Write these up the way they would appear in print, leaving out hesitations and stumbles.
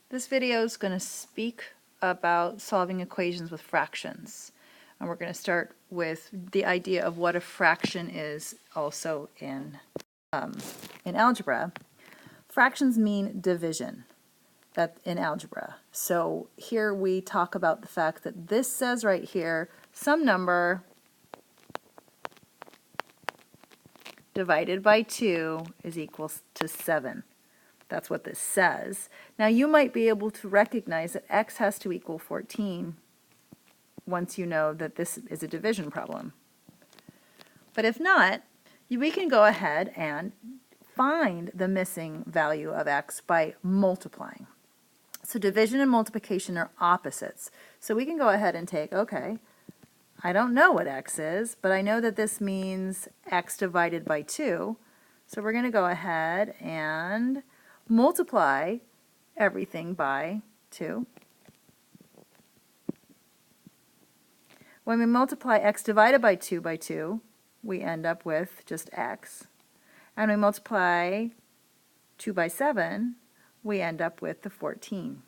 This video is going to speak about solving equations with fractions. And we're going to start with the idea of what a fraction is also in algebra. Fractions mean division in algebra. So here we talk about the fact that this says right here, some number divided by 2 is equal to 7. That's what this says. Now you might be able to recognize that x has to equal 14 once you know that this is a division problem. But if not, we can go ahead and find the missing value of x by multiplying. So division and multiplication are opposites. So we can go ahead and take, okay, I don't know what x is, but I know that this means x divided by 2. So we're going to go ahead and multiply everything by 2. When we multiply x divided by 2, we end up with just x. And we multiply 2 by 7, we end up with the 14.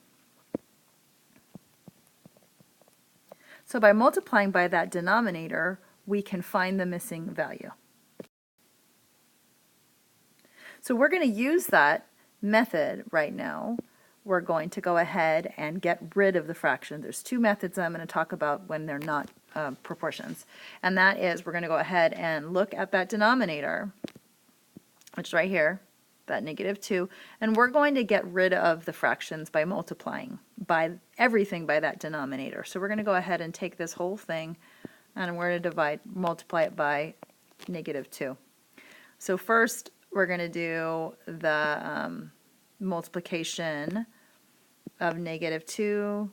So by multiplying by that denominator, we can find the missing value. So we're going to use that method right now. We're going to go ahead and get rid of the fraction. There's two methods I'm going to talk about when they're not proportions. And that is, we're going to go ahead and look at that denominator, which is right here, that -2, and we're going to get rid of the fractions by multiplying by everything by that denominator. So we're going to go ahead and take this whole thing and we're going to multiply it by -2. So first we're going to do the multiplication of -2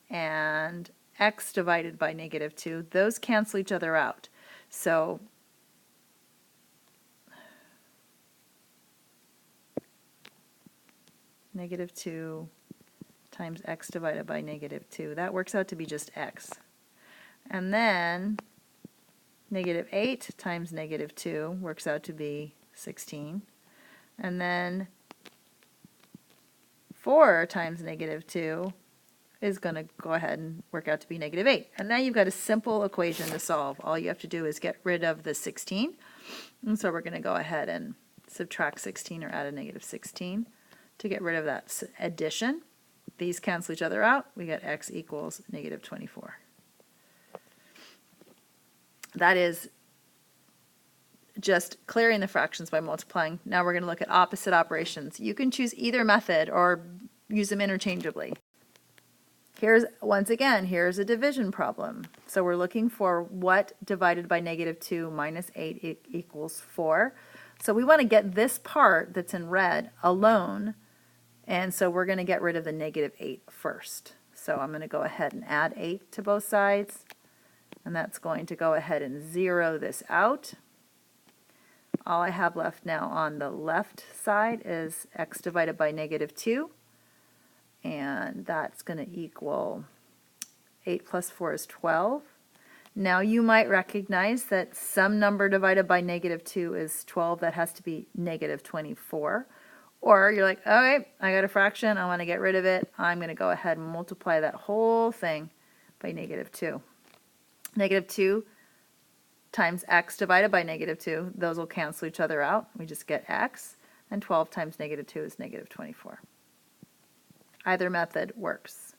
and x divided by -2. Those cancel each other out. So -2 times x divided by -2. That works out to be just x. And then -8 times -2 works out to be 16. And then 4 times -2 is going to go ahead and work out to be -8. And now you've got a simple equation to solve. All you have to do is get rid of the 16. And so we're going to go ahead and subtract 16 or add a -16 to get rid of that addition. These cancel each other out. We get x equals -24. That is just clearing the fractions by multiplying. Now we're going to look at opposite operations. You can choose either method or use them interchangeably. Once again, here's a division problem. So we're looking for what divided by -2 minus 8 equals 4. So we want to get this part that's in red alone, and so we're going to get rid of the -8 first. So I'm going to go ahead and add 8 to both sides, and that's going to go ahead and zero this out. All I have left now on the left side is x divided by -2, and that's going to equal 8 plus 4 is 12. Now you might recognize that some number divided by -2 is 12. That has to be -24. Or you're like, okay, I got a fraction, I want to get rid of it. I'm going to go ahead and multiply that whole thing by -2. -2 times x divided by -2, those will cancel each other out. We just get x, and 12 times -2 is -24. Either method works.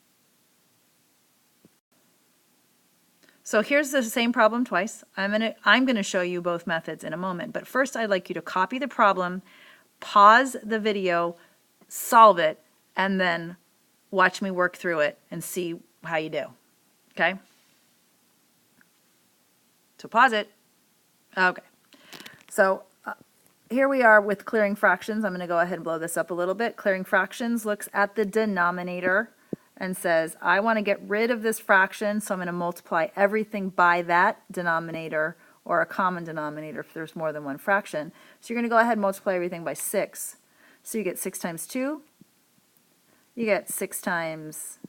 So here's the same problem twice. I'm going to show you both methods in a moment, but first I'd like you to copy the problem, pause the video, solve it, and then watch me work through it and see how you do. Okay? So pause it. Okay. So here we are with clearing fractions. I'm going to go ahead and blow this up a little bit. Clearing fractions looks at the denominator and says, I want to get rid of this fraction, so I'm going to multiply everything by that denominator, or a common denominator if there's more than one fraction. So you're going to go ahead and multiply everything by 6. So you get 6 times 2. You get 6 times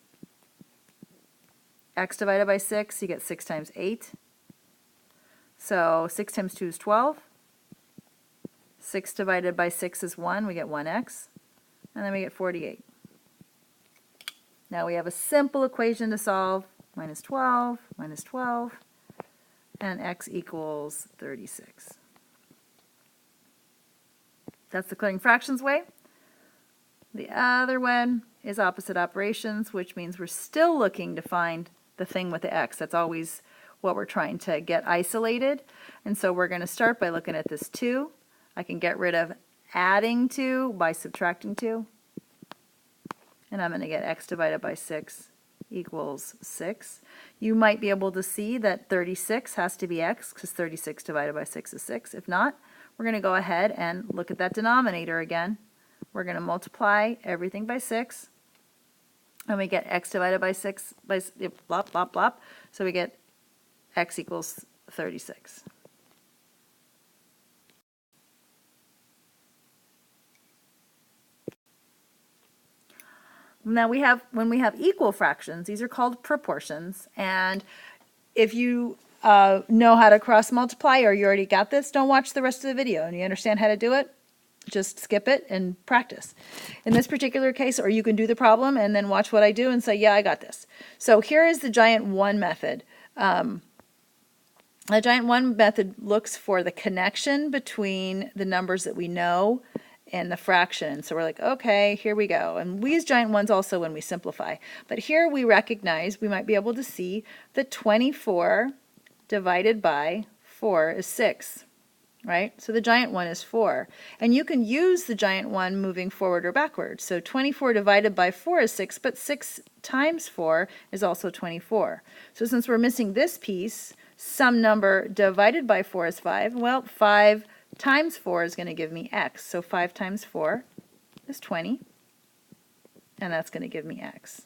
x divided by 6. You get 6 times 8. So 6 times 2 is 12. 6 divided by 6 is 1. We get 1x. And then we get 48. Now we have a simple equation to solve, minus 12, and x equals 36. That's the clearing fractions way. The other one is opposite operations, which means we're still looking to find the thing with the x. That's always what we're trying to get isolated. And so we're going to start by looking at this 2. I can get rid of adding 2 by subtracting 2. And I'm going to get x divided by 6 equals 6. You might be able to see that 36 has to be x because 36 divided by 6 is 6. If not, we're going to go ahead and look at that denominator again. We're going to multiply everything by 6. And we get x divided by 6 by blop, blop, blop. So we get x equals 36. Now when we have equal fractions, these are called proportions, and if you know how to cross multiply or you already got this, don't watch the rest of the video and you understand how to do it, just skip it and practice. In this particular case, or you can do the problem and then watch what I do and say, yeah, I got this. So here is the giant 1 method. The giant 1 method looks for the connection between the numbers that we know and the fraction. So we're like, okay, here we go. And we use giant 1s also when we simplify. But here we recognize, we might be able to see that 24 divided by 4 is 6, right? So the giant 1 is 4. And you can use the giant 1 moving forward or backwards. So 24 divided by 4 is 6, but 6 times 4 is also 24. So since we're missing this piece, some number divided by 4 is 5. Well, 5 times 4 is going to give me x. So 5 times 4 is 20, and that's going to give me x.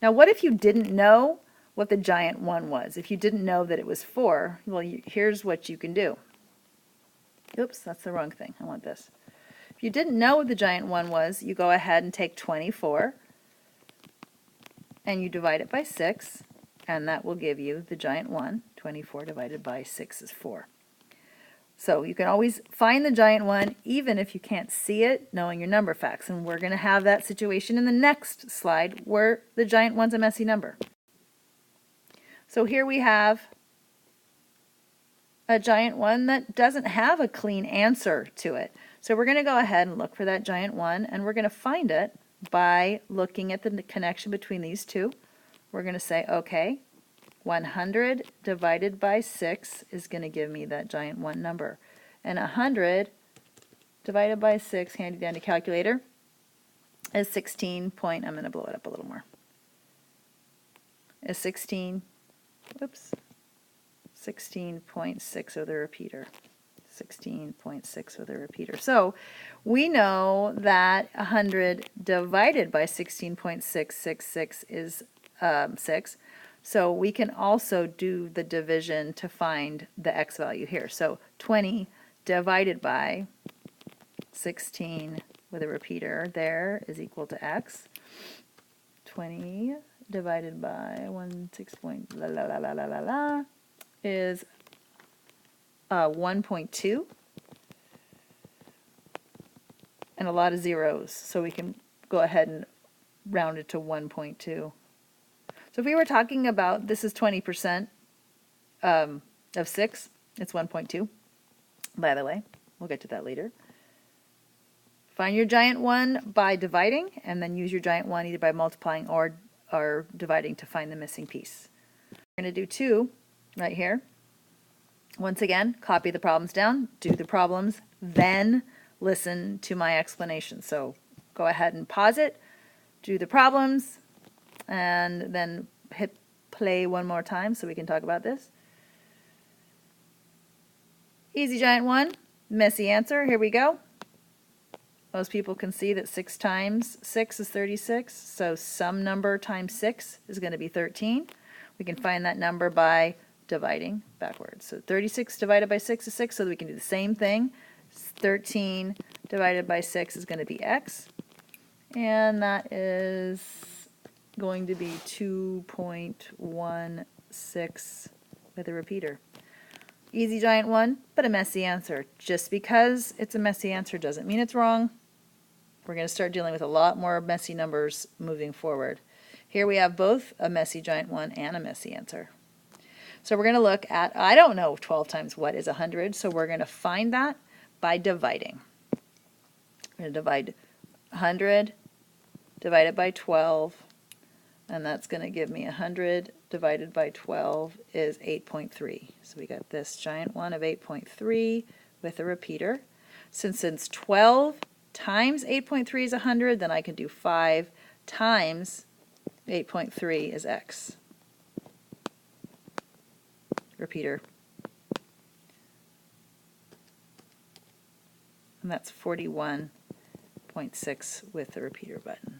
Now what if you didn't know what the giant 1 was? If you didn't know that it was 4, well, here's what you can do. Oops, that's the wrong thing. I want this. If you didn't know what the giant 1 was, you go ahead and take 24 and you divide it by 6, and that will give you the giant 1. 24 divided by 6 is 4. So you can always find the giant 1 even if you can't see it, knowing your number facts. And we're going to have that situation in the next slide where the giant 1's a messy number. So here we have a giant 1 that doesn't have a clean answer to it. So we're going to go ahead and look for that giant 1, and we're going to find it by looking at the connection between these two. We're going to say, okay, 100 divided by 6 is going to give me that giant 1 number. And 100 divided by 6, handy dandy calculator, is 16 point, I'm going to blow it up a little more, is 16.6 with a repeater. 16.6 with a repeater. So we know that 100 divided by 16.666 is 6. So we can also do the division to find the x value here. So 20 divided by 16 with a repeater there is equal to x. 20 divided by 16 is 1.2, and a lot of zeros, so we can go ahead and round it to 1.2. So if we were talking about, this is 20% of 6, it's 1.2, by the way. We'll get to that later. Find your giant 1 by dividing, and then use your giant 1 either by multiplying or dividing to find the missing piece. We're going to do 2 right here. Once again, copy the problems down, do the problems, then listen to my explanation. So go ahead and pause it, do the problems, and then hit play one more time so we can talk about this. Easy giant 1, messy answer, here we go. Most people can see that 6 times 6 is 36, so some number times 6 is going to be 13. We can find that number by dividing backwards. So 36 divided by 6 is 6, so we can do the same thing. 13 divided by 6 is going to be x, and that is going to be 2.16 with a repeater. Easy giant 1, but a messy answer. Just because it's a messy answer doesn't mean it's wrong. We're going to start dealing with a lot more messy numbers moving forward. Here we have both a messy giant 1 and a messy answer. So we're going to look at, I don't know 12 times what is 100, so we're going to find that by dividing. We're going to divide 100, divide it by 12, and that's going to give me 100 divided by 12 is 8.3. So we got this giant 1 of 8.3 with a repeater. Since 12 times 8.3 is 100, then I can do 5 times 8.3 is x. Repeater. And that's 41.6 with the repeater button.